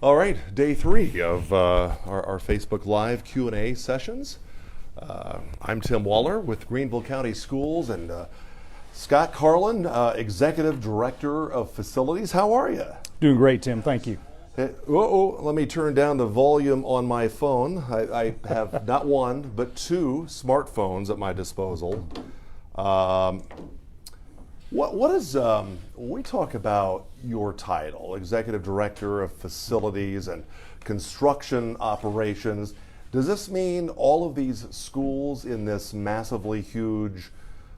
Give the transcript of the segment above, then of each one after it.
All right, day 3 of our Facebook Live Q&A sessions. I'm Tim Waller with Greenville County Schools and Scott Carlin, Executive Director of Facilities. How are you? Doing great, Tim. Thank you. Let me turn down the volume on my phone. I have not one, but 2 smartphones at my disposal. What is, when we talk about your title, Executive Director of Facilities and Construction Operations, does this mean all of these schools in this massively huge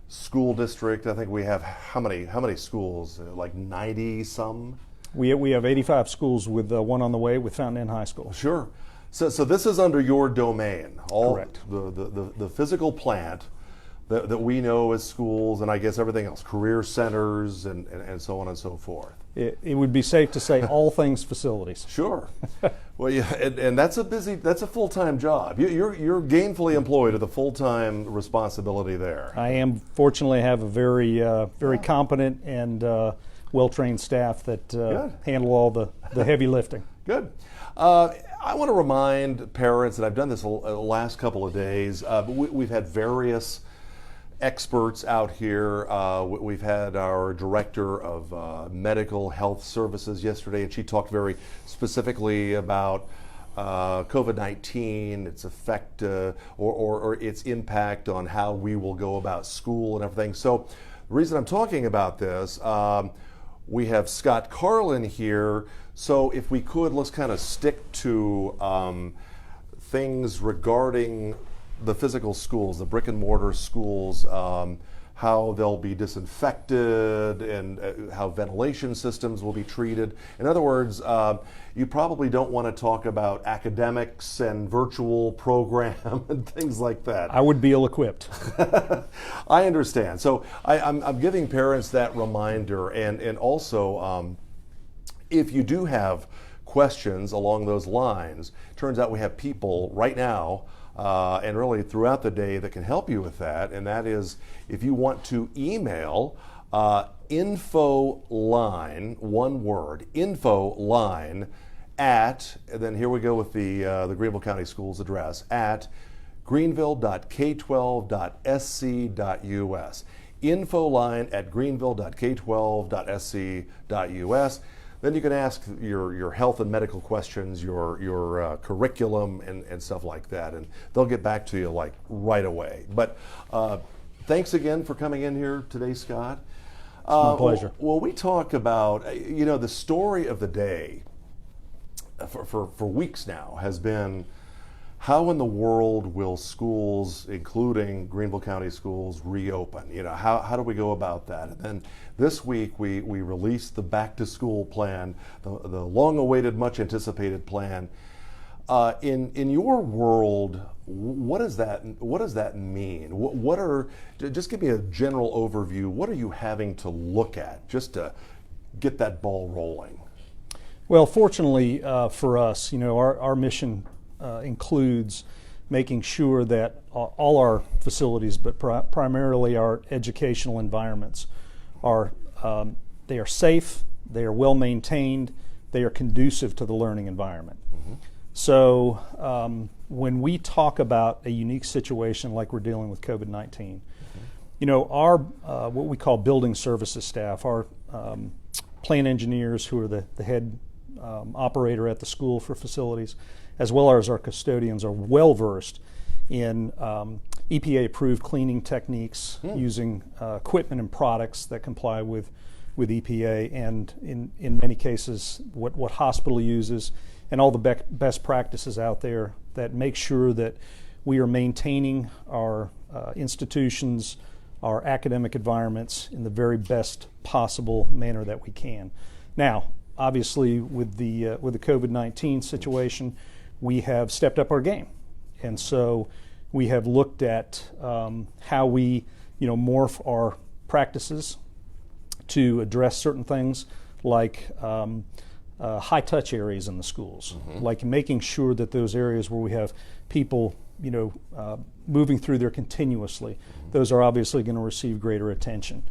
school district? I think we have, how many schools? Like 90 some? We have 85 schools with one on the way with Fountain Inn High School. Sure. So this is under your domain. Correct. The physical plant that we know as schools, and I guess everything else, career centers and so on and so forth. It would be safe to say all things facilities. Sure. Well, yeah, and that's a full-time job. You're gainfully employed with a full-time responsibility there. I am fortunately have a very competent and well-trained staff that handle all the heavy lifting. Good. I want to remind parents, and I've done this the last couple of days, but we've had various experts out here. We've had our director of medical health services yesterday, and she talked very specifically about COVID-19, its effect or its impact on how we will go about school and everything. So the reason I'm talking about this, we have Scott Carlin here. So if we could, let's kind of stick to things regarding the physical schools, the brick and mortar schools, how they'll be disinfected and how ventilation systems will be treated. In other words, you probably don't want to talk about academics and virtual program and things like that. I would be ill-equipped. I understand. So I'm giving parents that reminder, and also if you do have questions along those lines, turns out we have people right now and really throughout the day that can help you with that, and that is if you want to email infoline, one word, infoline at, and then here we go with the Greenville County Schools address, at greenville.k12.sc.us. Infoline at greenville.k12.sc.us. Then you can ask your health and medical questions, your curriculum and stuff like that, and they'll get back to you like right away. But thanks again for coming in here today, Scott. It's my pleasure. Well, we talk about, the story of the day for weeks now has been how in the world will schools, including Greenville County schools, reopen? How do we go about that? And then this week we released the back to school plan, the long-awaited, much-anticipated plan. In your world, what does that mean? Just give me a general overview. What are you having to look at just to get that ball rolling? Well, fortunately for us, our mission includes making sure that all our facilities, but primarily our educational environments, they are safe, they are well maintained, they are conducive to the learning environment. Mm-hmm. So when we talk about a unique situation like we're dealing with COVID-19, our what we call building services staff, our plant engineers who are the head operator at the school for facilities, as well as our custodians, are well versed in EPA-approved cleaning techniques using equipment and products that comply with EPA, and in many cases what hospital uses, and all the best practices out there that make sure that we are maintaining our institutions, our academic environments in the very best possible manner that we can. Now, obviously, with the COVID-19 situation, we have stepped up our game, and so we have looked at how we, morph our practices to address certain things like high-touch areas in the schools, like making sure that those areas where we have people, moving through there continuously, those are obviously going to receive greater attention.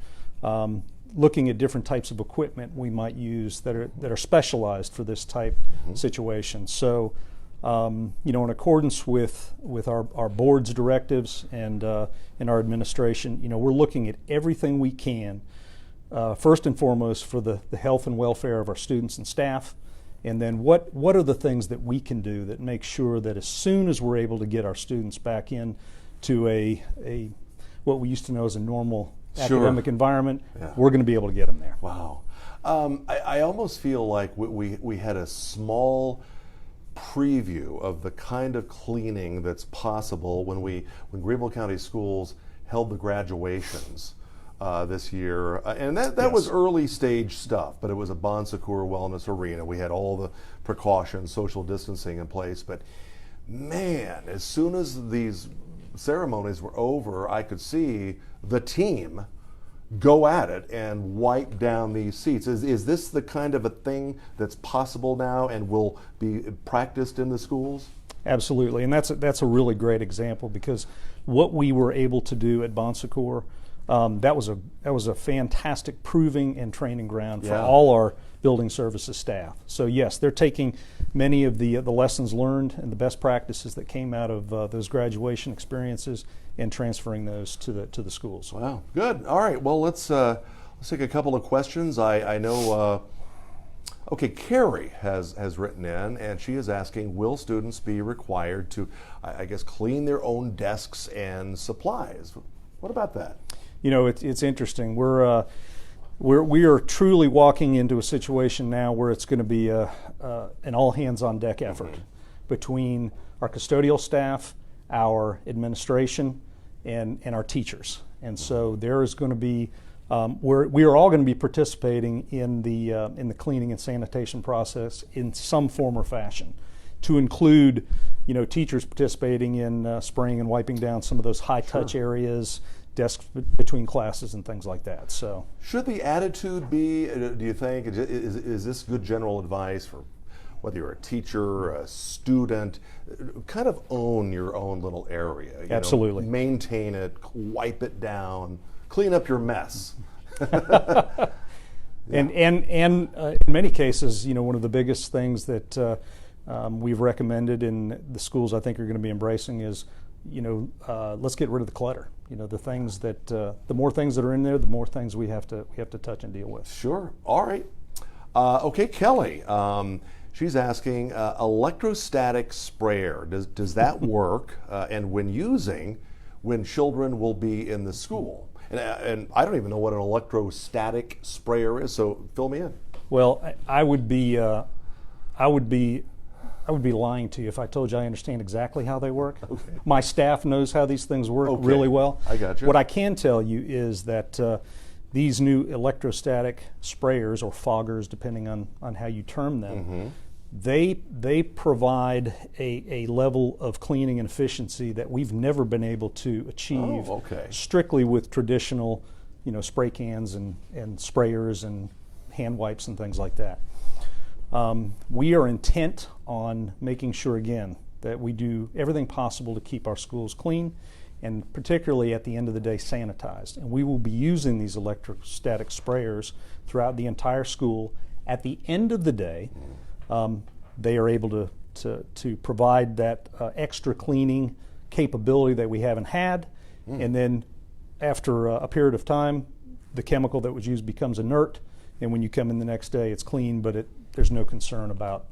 looking at different types of equipment we might use that are specialized for this type situation. So, in accordance with our board's directives and our administration, we're looking at everything we can, first and foremost for the health and welfare of our students and staff, and then what are the things that we can do that make sure that as soon as we're able to get our students back in to a what we used to know as a normal academic environment, we're going to be able to get them there. Wow. I almost feel like we had a small preview of the kind of cleaning that's possible when Greenville County Schools held the graduations this year, and that was early stage stuff, but it was a Bon Secours Wellness Arena. We had all the precautions, social distancing in place, but man, as soon as these ceremonies were over, I could see the team go at it and wipe down these seats. Is this the kind of a thing that's possible now and will be practiced in the schools? Absolutely, and that's a really great example, because what we were able to do at Bon Secours, that was a fantastic proving and training ground for all our building services staff. So yes, they're taking many of the lessons learned and the best practices that came out of those graduation experiences and transferring those to the schools. Wow, good. All right, well, let's take a couple of questions. I know. Okay, Carrie has written in, and she is asking, will students be required to, I guess, clean their own desks and supplies? What about that? It's interesting. We are truly walking into a situation now where it's going to be an all hands on deck effort between our custodial staff, our administration, and our teachers. And so there is going to be we are all going to be participating in the cleaning and sanitation process in some form or fashion, to include teachers participating in spraying and wiping down some of those high touch areas, desks between classes and things like that. So should the attitude be, do you think, is this good general advice for whether you're a teacher, a student, kind of own your own little area? Absolutely. Maintain it, wipe it down, clean up your mess. And in many cases, one of the biggest things that we've recommended, and the schools I think are going to be embracing, is let's get rid of the clutter. The things that the more things that are in there, the more things we have to touch and deal with. Sure. All right. Okay, Kelly. She's asking, electrostatic sprayer. Does that work? And when children will be in the school? And I don't even know what an electrostatic sprayer is. So fill me in. Well, I would be lying to you if I told you I understand exactly how they work. Okay. My staff knows how these things work really well. I got you. What I can tell you is that these new electrostatic sprayers, or foggers, depending on how you term them, they provide a level of cleaning and efficiency that we've never been able to achieve strictly with traditional, spray cans and sprayers and hand wipes and things like that. We are intent on making sure, again, that we do everything possible to keep our schools clean, and particularly at the end of the day to And we will be using these electrostatic sprayers throughout the entire school. At the end of the day, they are able to provide that extra cleaning capability that we haven't had, and then after a period of time, the chemical that was used becomes inert, and when you come in the next day, it's clean, but there's no concern about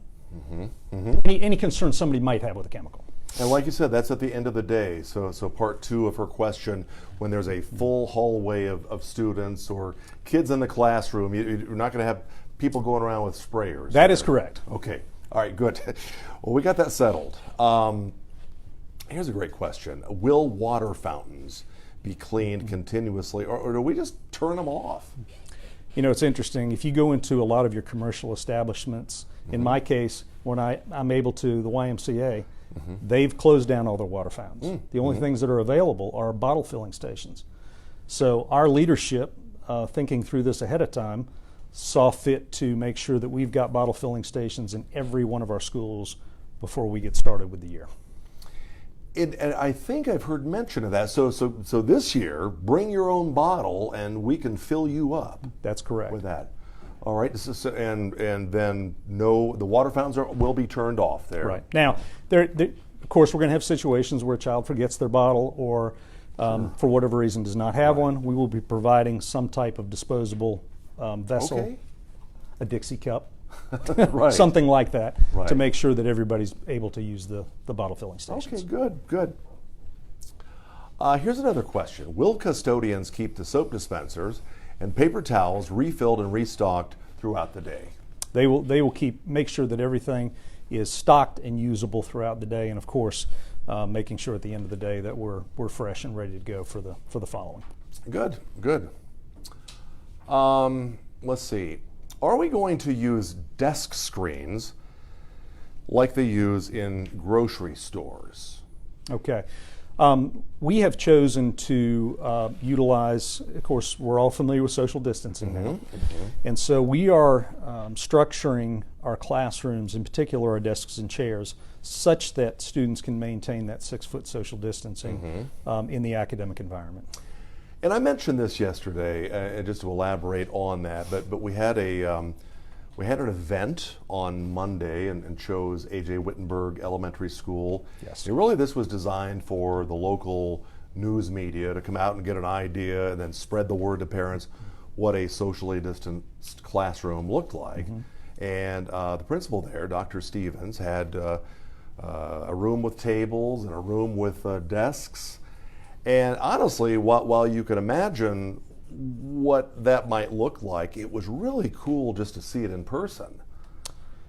any concern somebody might have with a chemical. And like you said, that's at the end of the day. So part two of her question, when there's a full hallway of students or kids in the classroom, you're not going to have people going around with sprayers. That is correct. Okay. All right, good. Well, we got that settled. Here's a great question. Will water fountains be cleaned continuously, or do we just turn them off? It's interesting. If you go into a lot of your commercial establishments, in my case, when I'm able to, the YMCA, they've closed down all their water fountains. The only things that are available are bottle filling stations. So our leadership, thinking through this ahead of time, saw fit to make sure that we've got bottle filling stations in every one of our schools before we get started with the year. And I think I've heard mention of that. So this year, bring your own bottle, and we can fill you up. That's correct. With that. All right. And then the water fountains will be turned off there. Right. Now, of course, we're going to have situations where a child forgets their bottle or, for whatever reason, does not have one. We will be providing some type of disposable vessel, Okay. a Dixie cup, Right. something like that, Right. to make sure that everybody's able to use the bottle filling stations. Okay, good. Here's another question. Will custodians keep the soap dispensers and paper towels refilled and restocked throughout the day? They will make sure that everything is stocked and usable throughout the day, and of course, making sure at the end of the day that we're fresh and ready to go for the following. Good. Let's see. Are we going to use desk screens like they use in grocery stores? Okay. We have chosen to utilize, of course, we're all familiar with social distancing now. And so we are structuring our classrooms, in particular our desks and chairs, such that students can maintain that 6-foot social distancing in the academic environment. And I mentioned this yesterday, just to elaborate on that, but we had an event on Monday and chose A.J. Wittenberg Elementary School. Yes. And really, this was designed for the local news media to come out and get an idea and then spread the word to parents what a socially distanced classroom looked like. And the principal there, Dr. Stevens, had a room with tables and a room with desks. And honestly, while you can imagine what that might look like, it was really cool just to see it in person.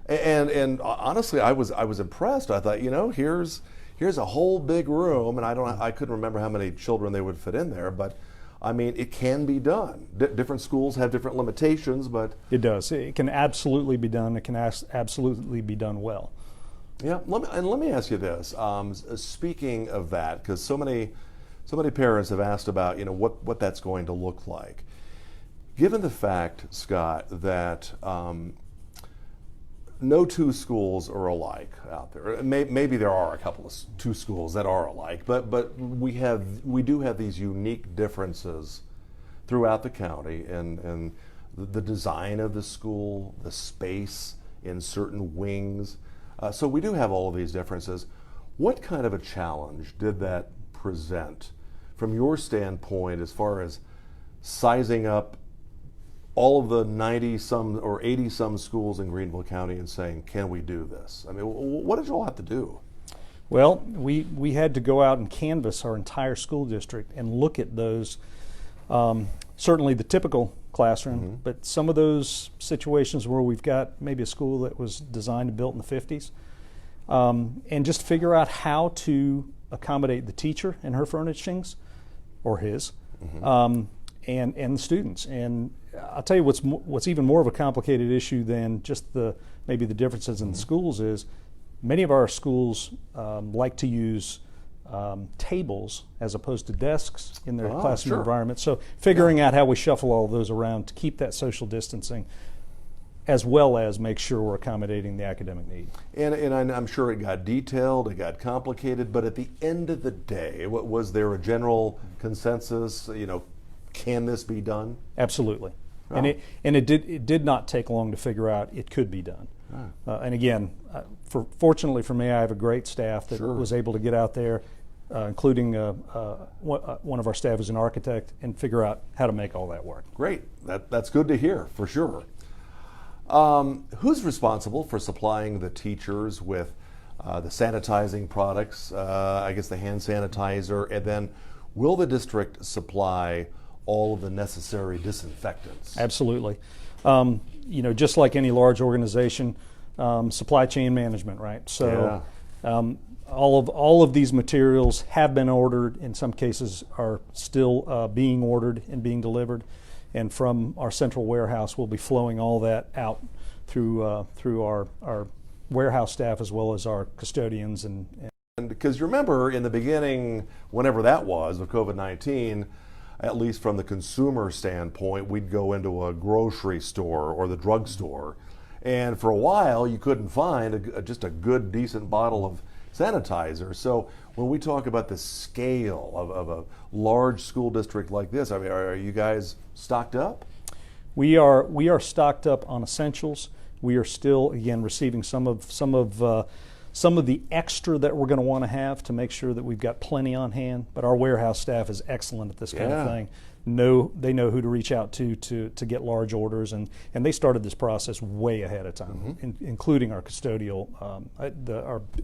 And honestly, I was impressed. I thought, here's a whole big room, and I couldn't remember how many children they would fit in there, but I mean, it can be done. Different schools have different limitations, but it does. It can absolutely be done. It can absolutely be done well. Yeah. Let me ask you this. Speaking of that, because so many parents have asked about what that's going to look like. Given the fact, Scott, that no two schools are alike out there. Maybe there are a couple of two schools that are alike, but we do have these unique differences throughout the county, and the design of the school, the space in certain wings. So we do have all of these differences. What kind of a challenge did that present from your standpoint as far as sizing up all of the 90-some or 80-some schools in Greenville County and saying, can we do this? I mean, what did you all have to do? Well, we had to go out and canvass our entire school district and look at those, certainly the typical classroom, but some of those situations where we've got maybe a school that was designed and built in the 50s, and just figure out how to accommodate the teacher and her furnishings, or his, and the students. And I'll tell you what's even more of a complicated issue than just maybe the differences in the schools is many of our schools like to use tables as opposed to desks in their classroom environment. So figuring out how we shuffle all of those around to keep that social distancing, as well as make sure we're accommodating the academic need. And I'm sure it got detailed, it got complicated, but at the end of the day, was there a general consensus, can this be done? Absolutely. Oh. And it did not take long to figure out it could be done. And again, fortunately for me, I have a great staff that was able to get out there, including one of our staff is an architect, and figure out how to make all that work. Great. That's good to hear, for sure. Who's responsible for supplying the teachers with the sanitizing products, I guess the hand sanitizer, and then will the district supply all of the necessary disinfectants? Absolutely. Just like any large organization, supply chain management, right? So all of these materials have been ordered, in some cases are still being ordered and being delivered. And from our central warehouse, we'll be flowing all that out through our warehouse staff as well as our custodians. And because you remember in the beginning, whenever that was, with COVID-19, at least from the consumer standpoint, we'd go into a grocery store or the drugstore, and for a while you couldn't find just a good, decent bottle of sanitizer. So When we talk about the scale of a large school district like this, I mean, are you guys stocked up? We are stocked up on essentials. We are still, again, receiving some of the extra that we're going to want to have to make sure that we've got plenty on hand. But our warehouse staff is excellent at this kind of thing. They know who to reach out to get large orders, and they started this process way ahead of time, including our custodial,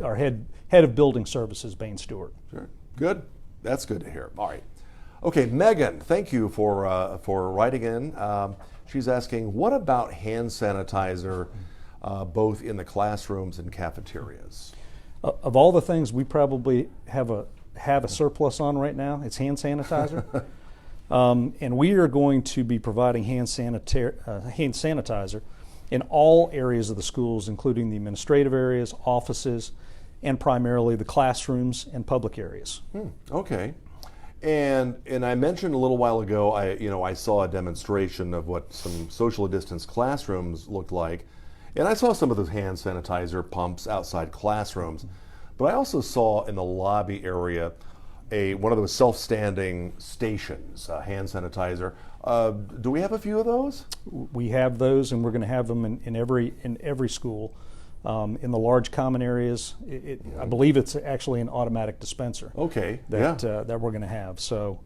our head of building services, Bain Stewart. Sure, good. That's good to hear. All right. Okay, Megan, thank you for writing in. She's asking, what about hand sanitizer, both in the classrooms and cafeterias? Of all the things we probably have a surplus on right now, it's hand sanitizer. And we are going to be providing hand sanitizer in all areas of the schools, including the administrative areas, offices, and primarily the classrooms and public areas. Okay. And I mentioned a little while ago, I saw a demonstration of what some socially distanced classrooms looked like, and I saw some of those hand sanitizer pumps outside classrooms, but I also saw in the lobby area one of those self-standing stations, hand sanitizer. Do we have a few of those? We have those, and we're going to have them in every school. In the large common areas, I believe it's actually an automatic dispenser. Okay. That we're going to have. So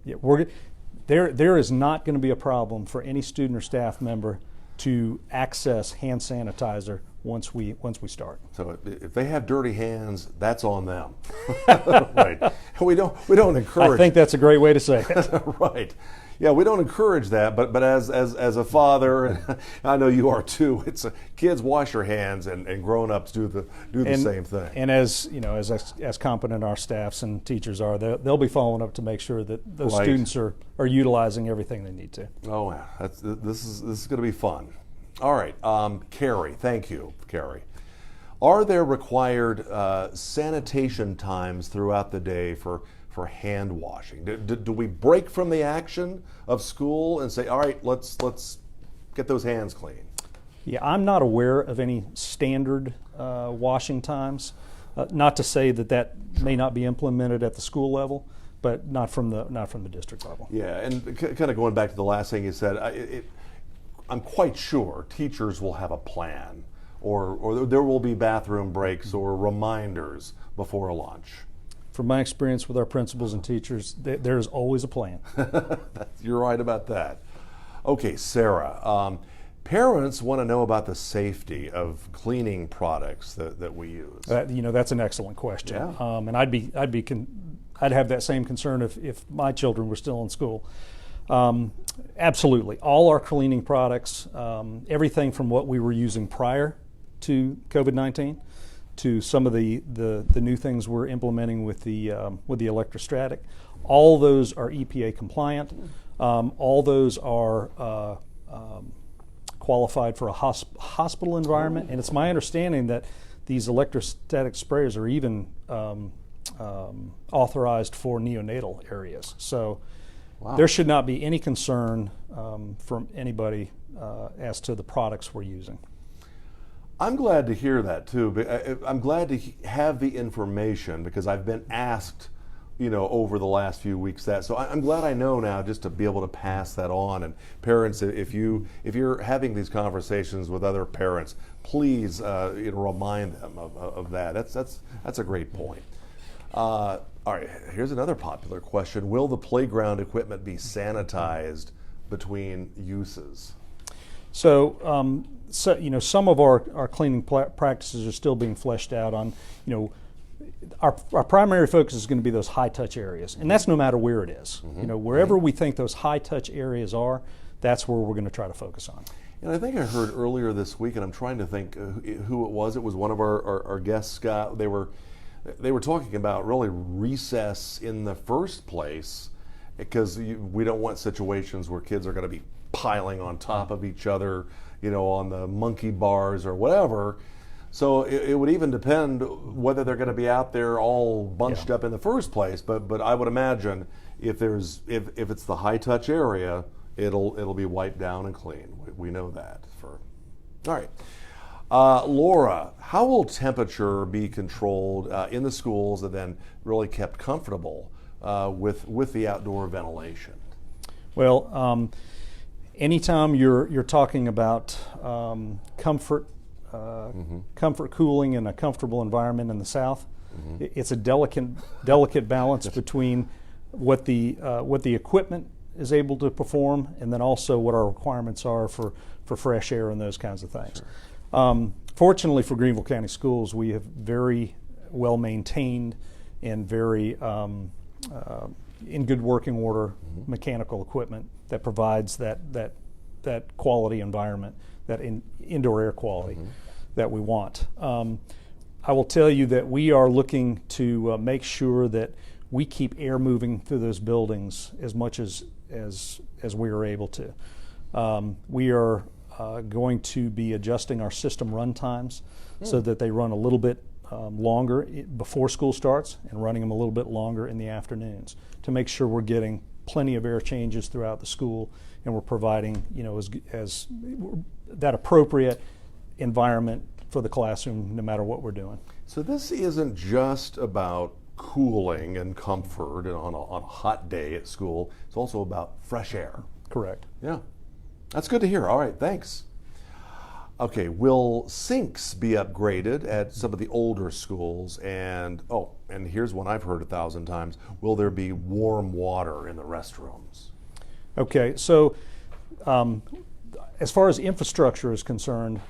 there is not going to be a problem for any student or staff member to access hand sanitizer once we start. So if they have dirty hands, that's on them. Right. We don't encourage. I think that's a great way to say it. Right. Yeah, we don't encourage that, but as a father, and I know you are too. It's kids wash your hands, and grown-ups do the same thing. And as you know, as competent our staffs and teachers are, they'll be following up to make sure that those students are utilizing everything they need to. Oh, yeah. This is going to be fun. All right, Carrie, thank you, Carrie. Are there required sanitation times throughout the day for hand washing? Do we break from the action of school and say, all right, let's get those hands clean? Yeah, I'm not aware of any standard washing times. Not to say that may not be implemented at the school level, but not from the district level. Yeah, and kind of going back to the last thing you said, I'm quite sure teachers will have a plan, or there will be bathroom breaks or reminders before lunch. From my experience with our principals and teachers, there's always a plan. You're right about that. Okay, Sarah, parents want to know about the safety of cleaning products that we use. That's an excellent question. Yeah. And I'd have that same concern if my children were still in school. Absolutely, all our cleaning products, everything from what we were using prior to COVID-19 to some of the new things we're implementing with the electrostatic. All those are EPA compliant. All those are qualified for a hospital environment, and it's my understanding that these electrostatic sprayers are even authorized for neonatal areas. So there should not be any concern from anybody as to the products we're using. I'm glad to hear that too. I'm glad to have the information because I've been asked, over the last few weeks that. So I'm glad I know now just to be able to pass that on. And parents, if you're having these conversations with other parents, please remind them of that. That's a great point. All right, here's another popular question: will the playground equipment be sanitized between uses? So some of our cleaning practices are still being fleshed out on, our primary focus is going to be those high touch areas, and that's no matter where it is. Wherever we think those high touch areas are, that's where we're going to try to focus on. And I think I heard earlier this week, and I'm trying to think who it was. It was one of our guests, Scott. They were talking about really recess in the first place because we don't want situations where kids are going to be piling on top of each other, on the monkey bars or whatever. So it would even depend whether they're going to be out there all bunched up in the first place. But I would imagine if it's the high touch area, it'll be wiped down and clean. We know that. All right. Laura, how will temperature be controlled in the schools and then really kept comfortable with the outdoor ventilation? Well, anytime you're talking about comfort, comfort cooling in a comfortable environment in the South, it's a delicate balance between what the equipment is able to perform and then also what our requirements are for fresh air and those kinds of things. Sure. Fortunately for Greenville County Schools, we have very well maintained and very in good working order mechanical equipment that provides that quality environment, that indoor air quality that we want. I will tell you that we are looking to make sure that we keep air moving through those buildings as much as we are able to. We are going to be adjusting our system run times so that they run a little bit longer before school starts and running them a little bit longer in the afternoons to make sure we're getting plenty of air changes throughout the school and we're providing, as that appropriate environment for the classroom no matter what we're doing. So this isn't just about cooling and comfort on a hot day at school. It's also about fresh air. Correct. Yeah, that's good to hear. All right, thanks. Okay, will sinks be upgraded at some of the older schools? And here's one I've heard 1,000 times. Will there be warm water in the restrooms? Okay, so as far as infrastructure is concerned,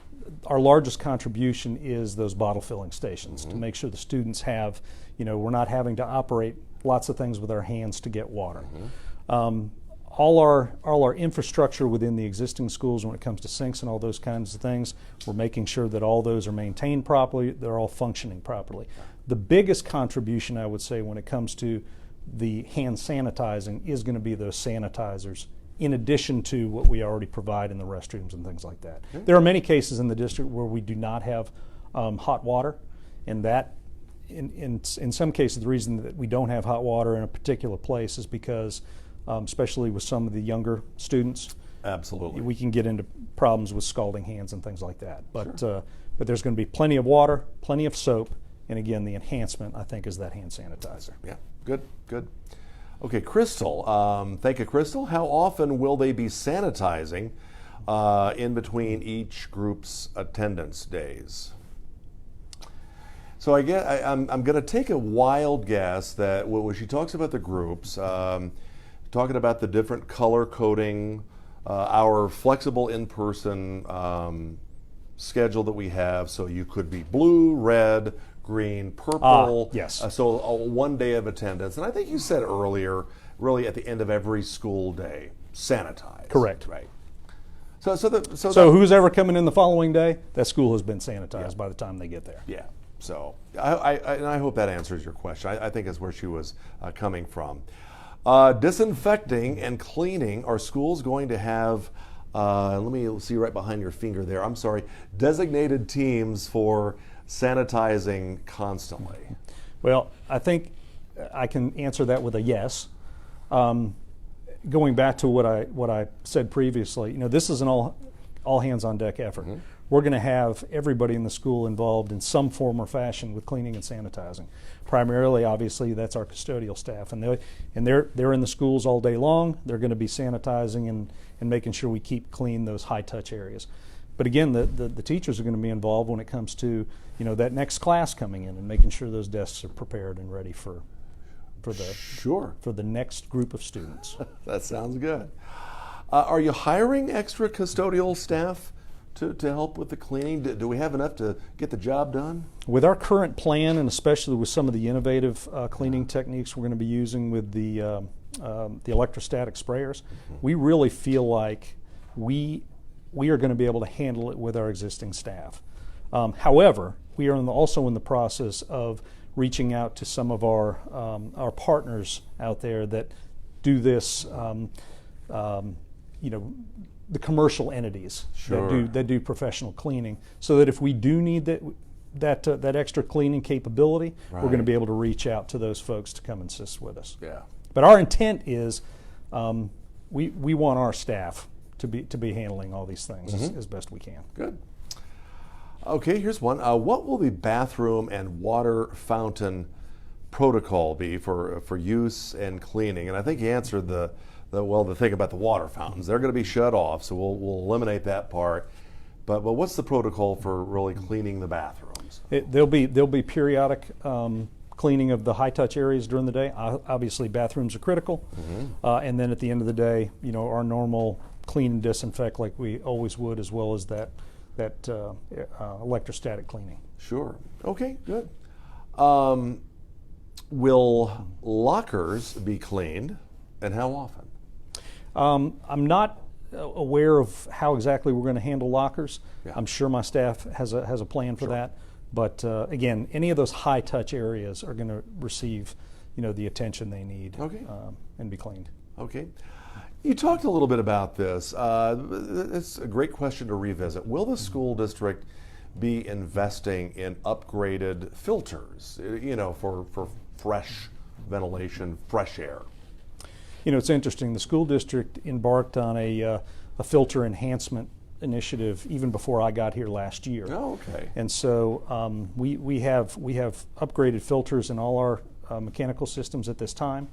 our largest contribution is those bottle filling stations to make sure the students have, we're not having to operate lots of things with our hands to get water. All our infrastructure within the existing schools when it comes to sinks and all those kinds of things, we're making sure that all those are maintained properly, they're all functioning properly. The biggest contribution, I would say, when it comes to the hand sanitizing is going to be those sanitizers in addition to what we already provide in the restrooms and things like that. There are many cases in the district where we do not have hot water, and that in some cases the reason that we don't have hot water in a particular place is because especially with some of the younger students, absolutely, we can get into problems with scalding hands and things like that. But but there's going to be plenty of water, plenty of soap, and again the enhancement I think is that hand sanitizer. Yeah, good. Okay, Crystal, thank you, Crystal. How often will they be sanitizing in between each group's attendance days? So I'm going to take a wild guess that when she talks about the groups, talking about the different color coding, our flexible in-person schedule that we have, so you could be blue, red, green, purple. Yes. So a 1 day of attendance. And I think you said earlier, really at the end of every school day, sanitize. Correct. Right. So who's ever coming in the following day, that school has been sanitized by the time they get there. Yeah. So I hope that answers your question. I think that's where she was coming from. Disinfecting and cleaning, are schools going to have, let me see right behind your finger there, I'm sorry, designated teams for sanitizing constantly? Well, I think I can answer that with a yes. Going back to what I said previously, this is an all hands on deck effort. We're going to have everybody in the school involved in some form or fashion with cleaning and sanitizing. Primarily, obviously, that's our custodial staff, and they're in the schools all day long. They're going to be sanitizing and making sure we keep clean those high touch areas. But again, the teachers are going to be involved when it comes to that next class coming in and making sure those desks are prepared and ready for the next group of students. That sounds good. Are you hiring extra custodial staff to help with the cleaning? Do we have enough to get the job done? With our current plan, and especially with some of the innovative cleaning techniques we're going to be using with the electrostatic sprayers, we really feel like we are going to be able to handle it with our existing staff. However, we are also in the process of reaching out to some of our partners out there that do this, the commercial entities that do professional cleaning, so that if we do need that extra cleaning capability, we're going to be able to reach out to those folks to come assist with us. Yeah. But our intent is we want our staff to be handling all these things as best we can. Good. Okay, here's one. What will the bathroom and water fountain protocol be for use and cleaning? And I think you answered the thing about the water fountains. They're going to be shut off, so we'll eliminate that part. But what's the protocol for really cleaning the bathrooms? There'll be periodic cleaning of the high touch areas during the day. Obviously, bathrooms are critical, and then at the end of the day, our normal clean and disinfect like we always would, as well as that electrostatic cleaning. Sure. Okay. Good. Will lockers be cleaned, and how often? I'm not aware of how exactly we're going to handle lockers. Yeah. I'm sure my staff has a plan for that. But again, any of those high touch areas are going to receive, the attention they need, and be cleaned. Okay. You talked a little bit about this. It's a great question to revisit. Will the school district be investing in upgraded filters, for fresh ventilation, fresh air? It's interesting. The school district embarked on a filter enhancement initiative even before I got here last year. Oh, okay. And so we have upgraded filters in all our mechanical systems at this time.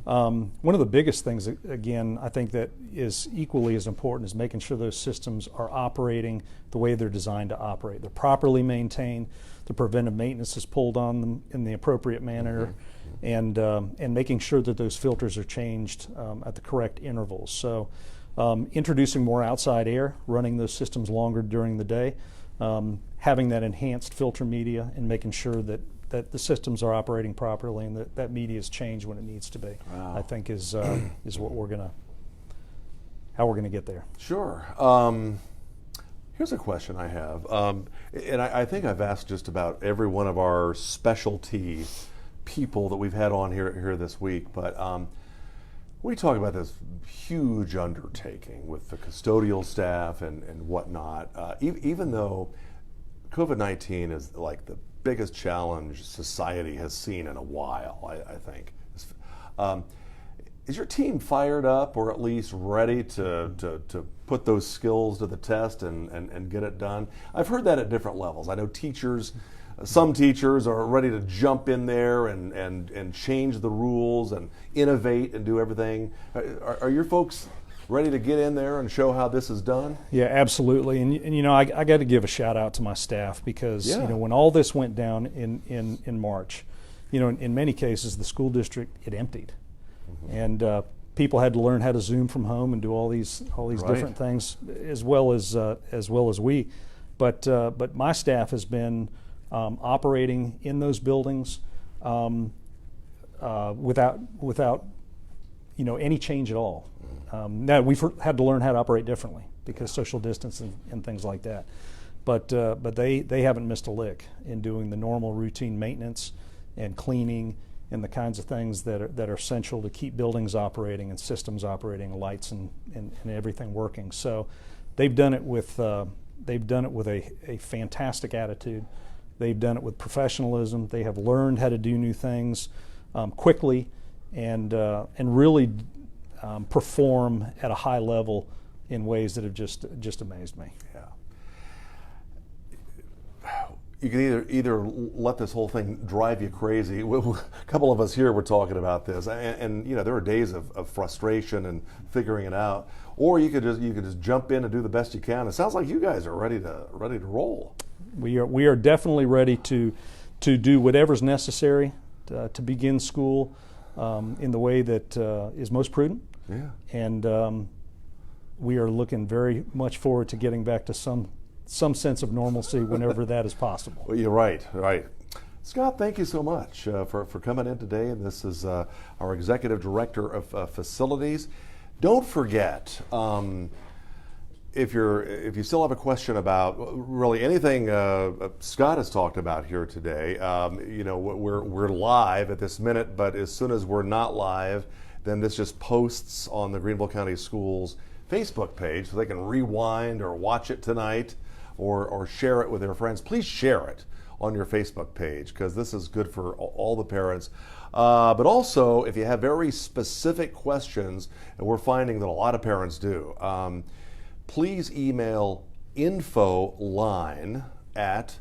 One of the biggest things, again, I think that is equally as important is making sure those systems are operating the way they're designed to operate. They're properly maintained, the preventive maintenance is pulled on them in the appropriate manner, and making sure that those filters are changed at the correct intervals. So introducing more outside air, running those systems longer during the day, having that enhanced filter media, and making sure that the systems are operating properly and that media is changed when it needs to be. Wow. I think is what how we're gonna get there. Sure. Here's a question I have, and I think I've asked just about every one of our specialty people that we've had on here this week, but we talk about this huge undertaking with the custodial staff and whatnot, even though COVID-19 is like the biggest challenge society has seen in a while, I think. Is your team fired up, or at least ready to put those skills to the test and get it done? I've heard that at different levels. I know some teachers are ready to jump in there and change the rules and innovate and do everything. Are your folks ready to get in there and show how this is done? Yeah, absolutely. And I got to give a shout out to my staff because when all this went down in March, in many cases the school district, it emptied, and people had to learn how to Zoom from home and do all these different things as well as we. But my staff has been operating in those buildings without any change at all. Now we've had to learn how to operate differently because social distancing and things like that, but they haven't missed a lick in doing the normal routine maintenance and cleaning and the kinds of things that are essential to keep buildings operating and systems operating, lights and everything working. So they've done it with a fantastic attitude. They've done it with professionalism. They have learned how to do new things quickly and really perform at a high level in ways that have just amazed me. Yeah. You can either let this whole thing drive you crazy. A couple of us here were talking about this, and there are days of frustration and figuring it out, or you could just jump in and do the best you can. It sounds like you guys are ready to roll. We are definitely ready to do whatever's necessary to begin school in the way that is most prudent. Yeah. And we are looking very much forward to getting back to some sense of normalcy whenever that is possible. Well, you're right. Scott, thank you so much for coming in today. And this is our Executive Director of Facilities. Don't forget, if you still have a question about really anything Scott has talked about here today, we're live at this minute, but as soon as we're not live, then this just posts on the Greenville County Schools Facebook page so they can rewind or watch it tonight or share it with their friends. Please share it on your Facebook page because this is good for all the parents. But also, if you have very specific questions, and we're finding that a lot of parents do, please email infoline at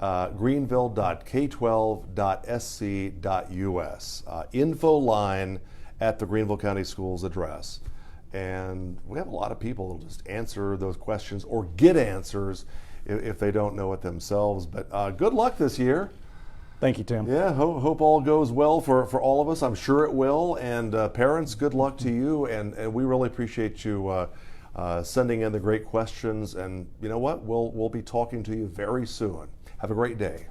greenville.k12.sc.us. Info line at the Greenville County Schools address. And we have a lot of people that'll just answer those questions or get answers if they don't know it themselves. But good luck this year. Thank you, Tim. Yeah, hope all goes well for all of us. I'm sure it will. And parents, good luck to you. And we really appreciate you sending in the great questions. And you know what? We'll be talking to you very soon. Have a great day.